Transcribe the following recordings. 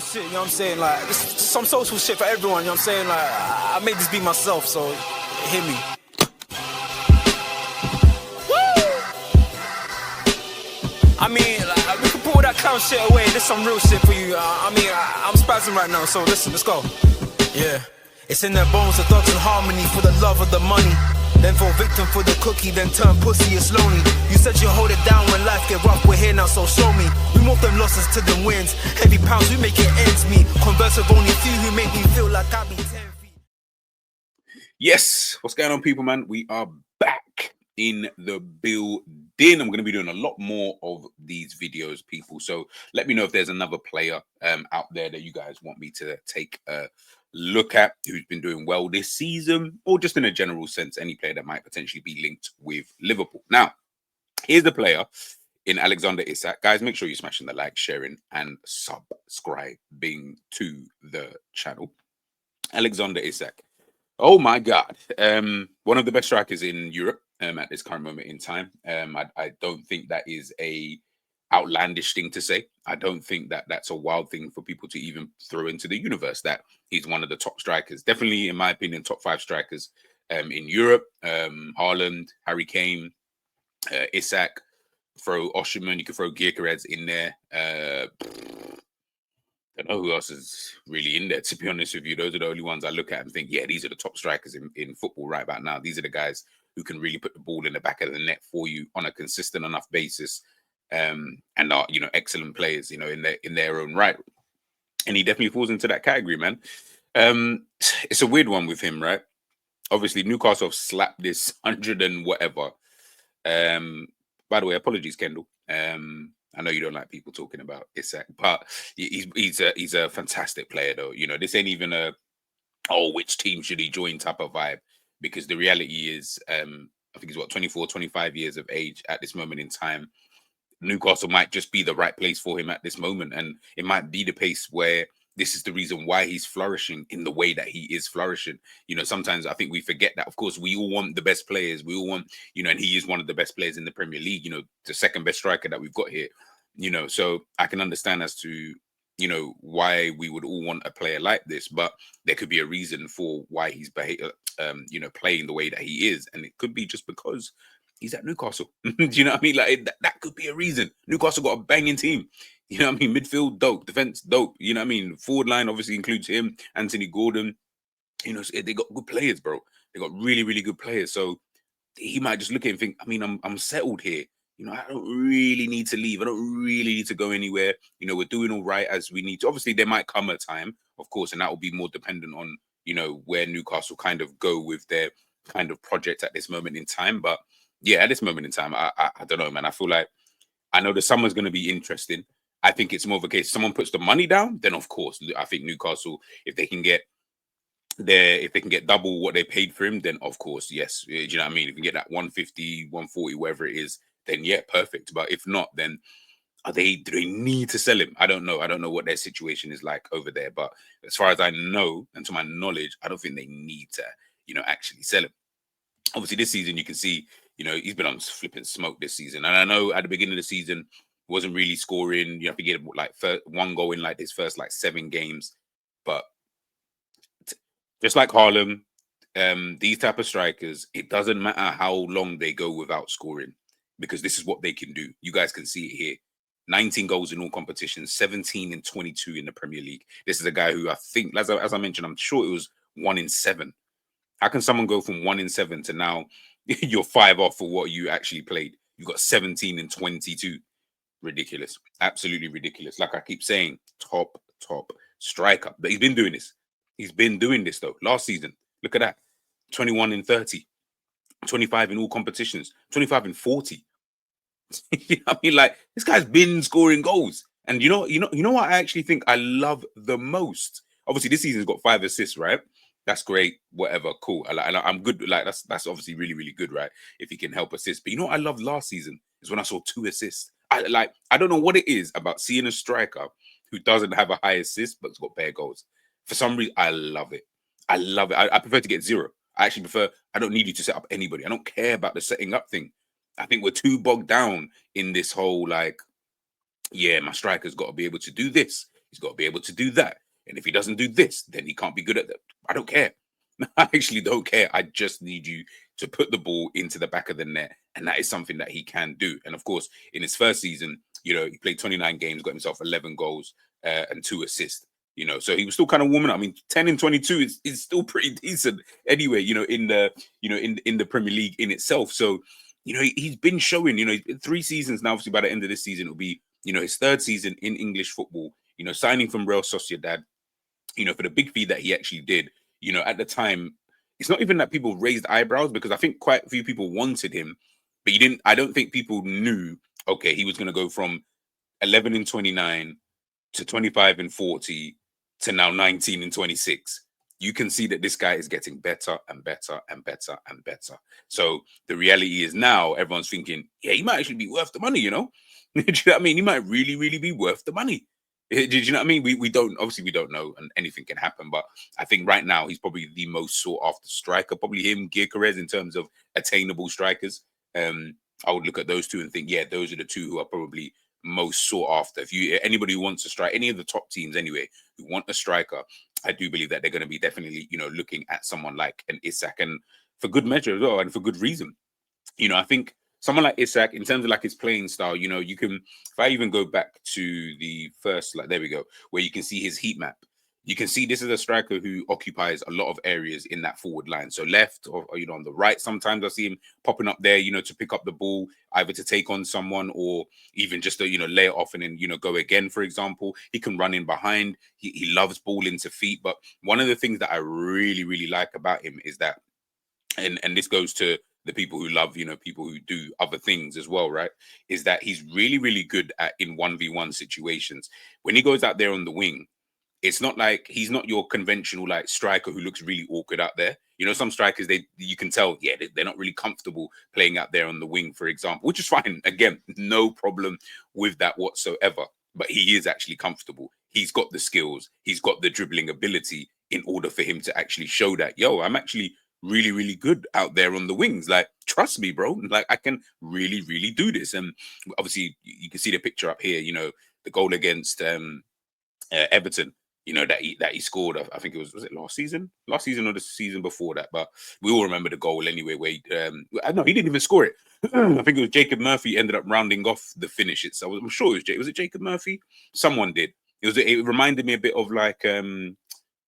Shit, you know what I'm saying? Like, this some social shit for everyone, you know what I'm saying? Like, I made this beat myself, so hit me. I mean, like, we can pull that clown shit away. This some real shit for you. I'm spazzing right now, so listen, let's go. Yeah, it's in their bones, the thugs in harmony for the love of the money. Then fall victim for the cookie, then turn pussy, it's lonely. You said you hold it down when life get rough, we're here now, so show me. We move them losses to them wins. Heavy pounds, we make it ends meet. Converse with only a few who make me feel like I be 10 feet. Yes, what's going on, people, man? We are back in the building. I'm going to be doing a lot more of these videos, people. So let me know if there's another player out there that you guys want me to take a look at who's been doing well this season, or just in a general sense, any player that might potentially be linked with Liverpool. Now, here's the player in Alexander Isak. Guys, make sure you're smashing the like, sharing, and subscribing to the channel. Alexander Isak. Oh my God. One of the best strikers in Europe at this current moment in time. I don't think that is a outlandish thing to say. I don't think that that's a wild thing for people to even throw into the universe, that he's one of the top strikers. Definitely, in my opinion, top 5 strikers in Europe. Haaland, Harry Kane, Isak, throw Osimhen, you could throw 𝐒𝐃 in there. I don't know who else is really in there, to be honest with you. Those are the only ones I look at and think, yeah, these are the top strikers in football right about now. These are the guys who can really put the ball in the back of the net for you on a consistent enough basis. And are, you know, excellent players, you know, in their own right. And he definitely falls into that category, man. It's a weird one with him, right? Obviously, Newcastle have slapped this 100 and whatever. By the way, apologies, Kendall. I know you don't like people talking about Isak, but he's a fantastic player, though. You know, this ain't even a which team should he join type of vibe, because the reality is, I think he's what, 24, 25 years of age at this moment in time. Newcastle might just be the right place for him at this moment, and it might be the place where this is the reason why he's flourishing in the way that he is flourishing. You know, sometimes I think we forget that. Of course, we all want the best players. We all want, you know, and he is one of the best players in the Premier League, you know, the second best striker that we've got here, you know, so I can understand as to, you know, why we would all want a player like this, but there could be a reason for why he's, you know, playing the way that he is. And it could be just because he's at Newcastle. Do you know what I mean? Like, that could be a reason. Newcastle got a banging team. You know what I mean? Midfield, dope. Defense, dope. You know what I mean? Forward line obviously includes him, Anthony Gordon. You know, they got good players, bro. They got really, really good players. So he might just look at it and think, I mean, I'm settled here. You know, I don't really need to leave. I don't really need to go anywhere. You know, we're doing all right as we need to. Obviously, there might come a time, of course, and that will be more dependent on, you know, where Newcastle kind of go with their kind of project at this moment in time. But yeah, at this moment in time, I don't know, man. I feel like, I know the summer's going to be interesting. I think it's more of a case, someone puts the money down, then of course, I think Newcastle, if they can get double what they paid for him, then of course, yes. Do you know what I mean? If you can get that 150, 140, whatever it is, then yeah, perfect. But if not, then do they need to sell him? I don't know. I don't know what their situation is like over there. But as far as I know, and to my knowledge, I don't think they need to, you know, actually sell him. Obviously, this season, you can see, you know, he's been on flipping smoke this season. And I know at the beginning of the season, wasn't really scoring. You have to get like one goal in like his first like 7 games. But just like Haaland, these type of strikers, it doesn't matter how long they go without scoring, because this is what they can do. You guys can see it here. 19 goals in all competitions, 17 and 22 in the Premier League. This is a guy who I think, as I mentioned, I'm sure it was 1 in 7. How can someone go from 1 in 7 to now you're 5 off for what you actually played? You got 17 and 22. Ridiculous. Absolutely ridiculous. Like I keep saying, top striker. But he's been doing this. He's been doing this, though. Last season, look at that. 21 and 30. 25 in all competitions. 25 and 40. You know what I mean? Like, this guy's been scoring goals. And you know what I actually think I love the most? Obviously, this season's got 5 assists, right? That's great. Whatever, cool. I'm good. Like, that's obviously really, really good, right? If he can help assist. But you know what I loved last season is when I saw 2 assists. I don't know what it is about seeing a striker who doesn't have a high assist but's got bare goals. For some reason, I love it. I love it. I prefer to get 0. I actually prefer, I don't need you to set up anybody. I don't care about the setting up thing. I think we're too bogged down in this whole, like, yeah, my striker's got to be able to do this. He's got to be able to do that. And if he doesn't do this, then he can't be good at that. I don't care. I actually don't care. I just need you to put the ball into the back of the net. And that is something that he can do. And of course, in his first season, you know, he played 29 games, got himself 11 goals and 2 assists. You know, so he was still kind of warming up. I mean, 10 and 22 is still pretty decent anyway, you know, in the Premier League in itself. So, you know, he's been showing, you know, 3 seasons now. Obviously, by the end of this season, it'll be, you know, his 3rd season in English football, you know, signing from Real Sociedad, you know, for the big fee that he actually did. You know, at the time, it's not even that people raised eyebrows, because I think quite a few people wanted him, but I don't think people knew, okay, he was going to go from 11 and 29 to 25 and 40 to now 19 and 26. You can see that this guy is getting better and better and better and better. So the reality is now everyone's thinking, yeah, he might actually be worth the money, you know? Do you know what I mean? He might really, really be worth the money. Did you know what I mean? We don't, obviously we don't know, and anything can happen, but I think right now he's probably the most sought after striker, probably him, 𝐒𝐃 in terms of attainable strikers. I would look at those two and think, yeah, those are the two who are probably most sought after. If anybody who wants to strike, any of the top teams anyway, who want a striker, I do believe that they're going to be definitely, you know, looking at someone like an Isak, and for good measure as well, and for good reason. You know, I think someone like Isak, in terms of like his playing style, you know, you can, if I even go back to the first, like, there we go, where you can see his heat map. You can see this is a striker who occupies a lot of areas in that forward line. So left or you know, on the right, sometimes I see him popping up there, you know, to pick up the ball, either to take on someone or even just to, you know, lay it off and then, you know, go again, for example. He can run in behind. He loves ball into feet. But one of the things that I really, really like about him is that, and this goes to the people who love, you know, people who do other things as well, right? Is that he's really, really good at in 1v1 situations. When he goes out there on the wing, it's not like he's not your conventional like striker who looks really awkward out there. You know, some strikers, you can tell, yeah, they're not really comfortable playing out there on the wing, for example, which is fine. Again, no problem with that whatsoever. But he is actually comfortable. He's got the skills. He's got the dribbling ability in order for him to actually show that, yo, I'm actually really, really good out there on the wings. Like, trust me, bro. Like, I can really, really do this. And obviously, you can see the picture up here, you know, the goal against Everton, you know, that he scored. I think it was it last season or the season before that, but we all remember the goal anyway, where no, he didn't even score it. I think it was Jacob Murphy ended up rounding off the finish. I'm sure it was Jacob Murphy? Someone did. It reminded me a bit of like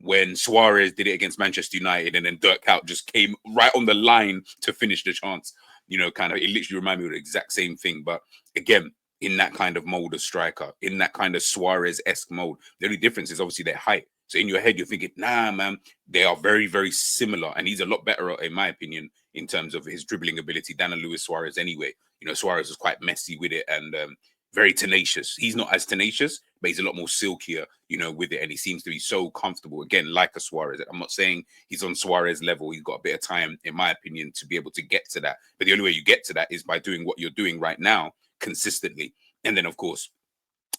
when Suarez did it against Manchester United, and then 𝐑𝐿 just came right on the line to finish the chance. You know, kind of, it literally reminded me of the exact same thing. But again, in that kind of mold of striker, in that kind of Suarez-esque mold. The only difference is obviously their height. So in your head, you're thinking, nah, man, they are very, very similar. And he's a lot better, in my opinion, in terms of his dribbling ability than a Luis Suarez anyway. You know, Suarez is quite messy with it and very tenacious. He's not as tenacious, but he's a lot more silkier, you know, with it. And he seems to be so comfortable, again, like a Suarez. I'm not saying he's on Suarez level. He's got a bit of time, in my opinion, to be able to get to that. But the only way you get to that is by doing what you're doing right now, consistently, and then of course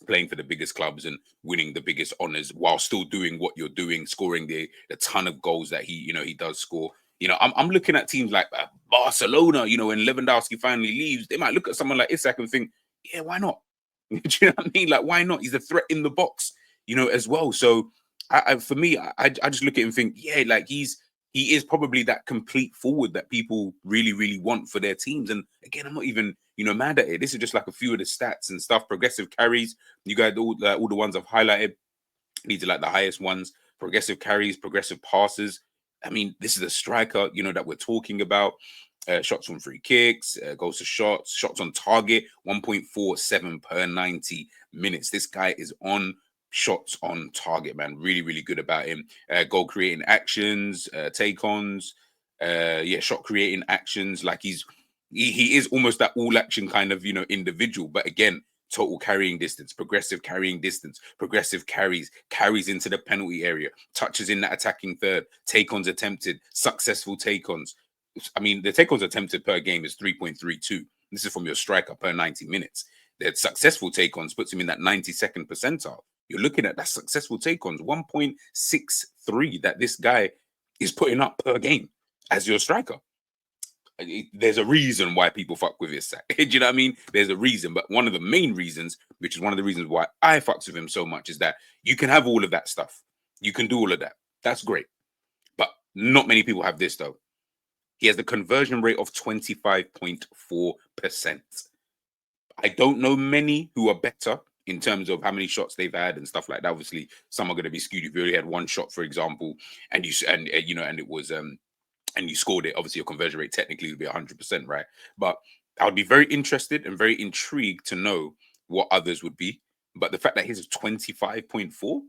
playing for the biggest clubs and winning the biggest honors while still doing what you're doing, scoring the ton of goals that he does score. You know, I'm looking at teams like Barcelona, you know, when Lewandowski finally leaves, they might look at someone like Isak and think, yeah, why not? Do you know what I mean? Like, why not? He's a threat in the box, you know, as well. So for me, I just look at him and think, yeah, like he is probably that complete forward that people really, really want for their teams. And again, I'm not even, you know, mad at it. This is just like a few of the stats and stuff. Progressive carries, you guys, all the ones I've highlighted, these are like the highest ones. Progressive carries, progressive passes. I mean, this is a striker, you know, that we're talking about. Shots from free kicks, goals to shots on target, 1.47 per 90 minutes. This guy is on shots on target, man. Really, really good about him. Goal creating actions, take-ons, shot creating actions. Like he is almost that all action kind of, you know, individual. But again, total carrying distance, progressive carrying distance, progressive carries into the penalty area, touches in that attacking third, take-ons attempted, successful take-ons. I mean, the take-ons attempted per game is 3.32. This is from your striker per 90 minutes. The successful take-ons puts him in that 92nd percentile. You're looking at that successful take-ons, 1.63 that this guy is putting up per game as your striker. there's a reason why people fuck with Isak. Do you know what I mean? There's a reason, but one of the main reasons, which is one of the reasons why I fucks with him so much, is that you can have all of that stuff. You can do all of that. That's great. But not many people have this though. He has the conversion rate of 25.4%. I don't know many who are better in terms of how many shots they've had and stuff like that. Obviously, some are going to be skewed. If you only had one shot, for example, and it was and you scored it, obviously your conversion rate technically would be 100%, right? But I would be very interested and very intrigued to know what others would be. But the fact that his is 25.4.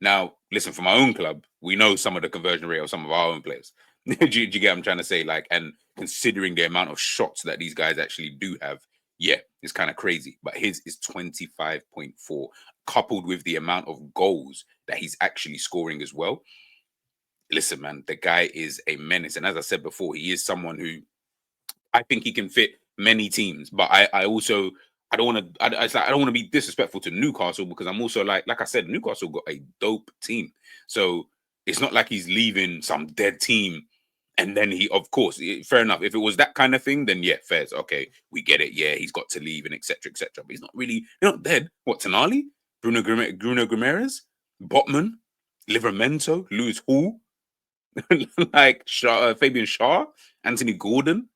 Now, listen, for my own club, we know some of the conversion rate of some of our own players. do you get what I'm trying to say? Like, and considering the amount of shots that these guys actually do have, yeah, it's kind of crazy. But his is 25.4, coupled with the amount of goals that he's actually scoring as well. Listen, man, the guy is a menace. And as I said before, he is someone who I think he can fit many teams. But I also I don't want to I don't want to be disrespectful to Newcastle, because I'm also like I said, Newcastle got a dope team. So it's not like he's leaving some dead team. And then he, of course, fair enough. If it was that kind of thing, then yeah, fair. Okay, we get it. Yeah, he's got to leave and etc. etc. But he's not really, not dead. What, Tonali, Bruno Guimaraes, Botman, Livramento, Lewis Hall, like Fabian Schär, Anthony Gordon.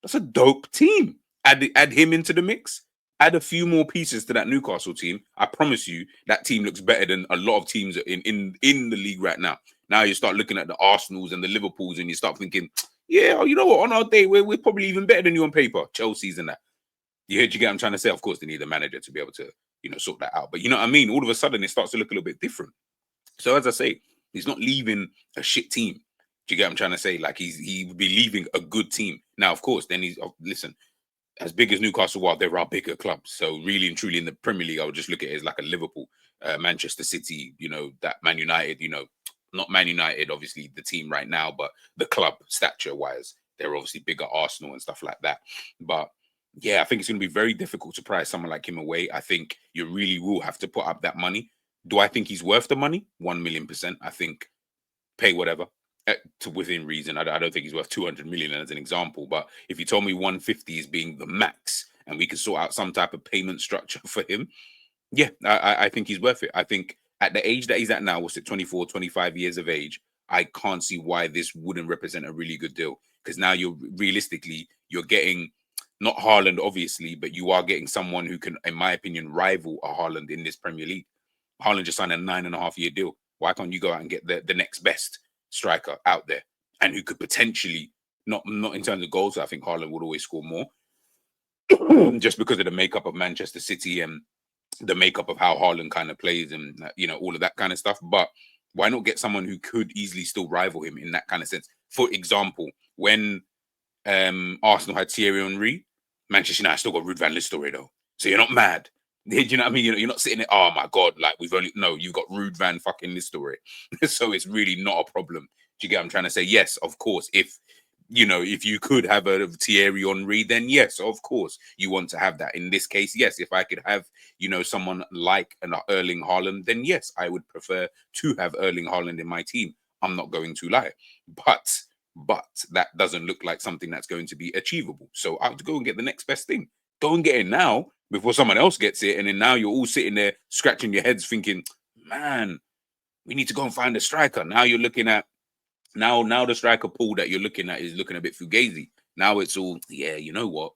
That's a dope team. Add him into the mix. Add a few more pieces to that Newcastle team. I promise you, that team looks better than a lot of teams in the league right now. Now you start looking at the Arsenals and the Liverpools, and you start thinking, yeah, you know what? On our day, we're probably even better than you on paper. Chelsea's and that. You get what I'm trying to say? Of course, they need a manager to be able to, sort that out. But you know what I mean? All of a sudden, it starts to look a little bit different. So as I say, he's not leaving a shit team. Do you get what I'm trying to say? Like he would be leaving a good team. Now, of course, then listen, as big as Newcastle are, there are bigger clubs. So really and truly in the Premier League, I would just look at it as like a Liverpool, Manchester City, that Man United, not Man United, obviously the team right now, but the club stature-wise, they're obviously bigger, Arsenal and stuff like that. But yeah, I think it's going to be very difficult to price someone like him away. I think you really will have to put up that money. Do I think he's worth the money? 1,000,000%. I think pay whatever to within reason. I don't think he's worth 200 million as an example. But if you told me 150 is being the max and we can sort out some type of payment structure for him, yeah, I think he's worth it. I think at the age that he's at now, what's it, 24, 25 years of age, I can't see why this wouldn't represent a really good deal. Because now you're getting not Haaland, obviously, but you are getting someone who can, in my opinion, rival a Haaland in this Premier League. Haaland just signed a 9.5-year deal. Why can't you go out and get the next best striker out there, and who could potentially, not in terms of goals, I think Haaland would always score more, just because of the makeup of Manchester City and the makeup of how Haaland kind of plays and all of that kind of stuff. But why not get someone who could easily still rival him in that kind of sense? For example, when Arsenal had Thierry Henry, Manchester United still got Ruud van Nistelrooy though. So you're not mad. Do you know what I mean? You're not sitting there, oh my God, like you've got Ruud van fucking Nistelrooy. So it's really not a problem. Do you get what I'm trying to say? Yes, of course. If you could have a Thierry Henry, then yes, of course, you want to have that. In this case, yes, if I could have, someone like an Erling Haaland, then yes, I would prefer to have Erling Haaland in my team. I'm not going to lie. But that doesn't look like something that's going to be achievable. So I have to go and get the next best thing. Go and get it now before someone else gets it. And then now you're all sitting there scratching your heads thinking, man, we need to go and find a striker. Now you're looking at, now the striker pool that you're looking at is looking a bit fugazi. Now it's all, yeah, you know what?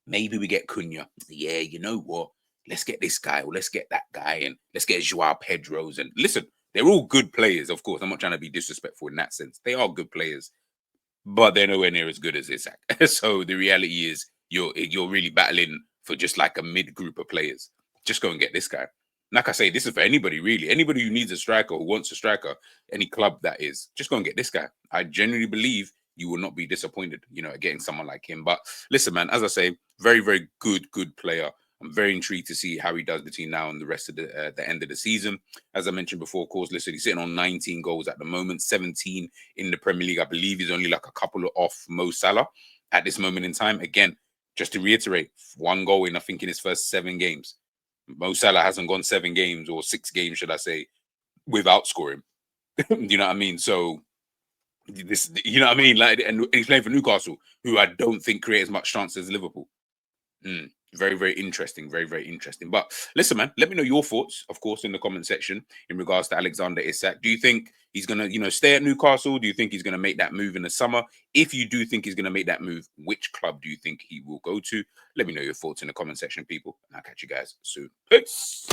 Maybe we get Cunha. Yeah, you know what? Let's get this guy or let's get that guy and let's get Joao Pedro's. And listen, they're all good players, of course. I'm not trying to be disrespectful in that sense. They are good players, but they're nowhere near as good as Isak. So the reality is you're really battling for just like a mid group of players. Just go and get this guy. Like I say, this is for anybody, really. Anybody who needs a striker, who wants a striker, any club that is, just go and get this guy. I genuinely believe you will not be disappointed, at getting someone like him. But listen, man, as I say, very, very good player. I'm very intrigued to see how he does between now and the rest of the end of the season. As I mentioned before, of course, listen, he's sitting on 19 goals at the moment, 17 in the Premier League. I believe he's only like a couple off Mo Salah at this moment in time. Again, just to reiterate, 1 goal in, I think, in his first 7 games. Mo Salah hasn't gone 7 games or 6 games, should I say, without scoring. You know what I mean? So This, you know what I mean? Like, and he's playing for Newcastle, who I don't think create as much chance as Liverpool. Very, very interesting. Very, very interesting. But listen, man, let me know your thoughts, of course, in the comment section in regards to Alexander Isak. Do you think he's gonna, stay at Newcastle? Do you think he's gonna make that move in the summer? If you do think he's gonna make that move, which club do you think he will go to? Let me know your thoughts in the comment section, people, and I'll catch you guys soon. Peace.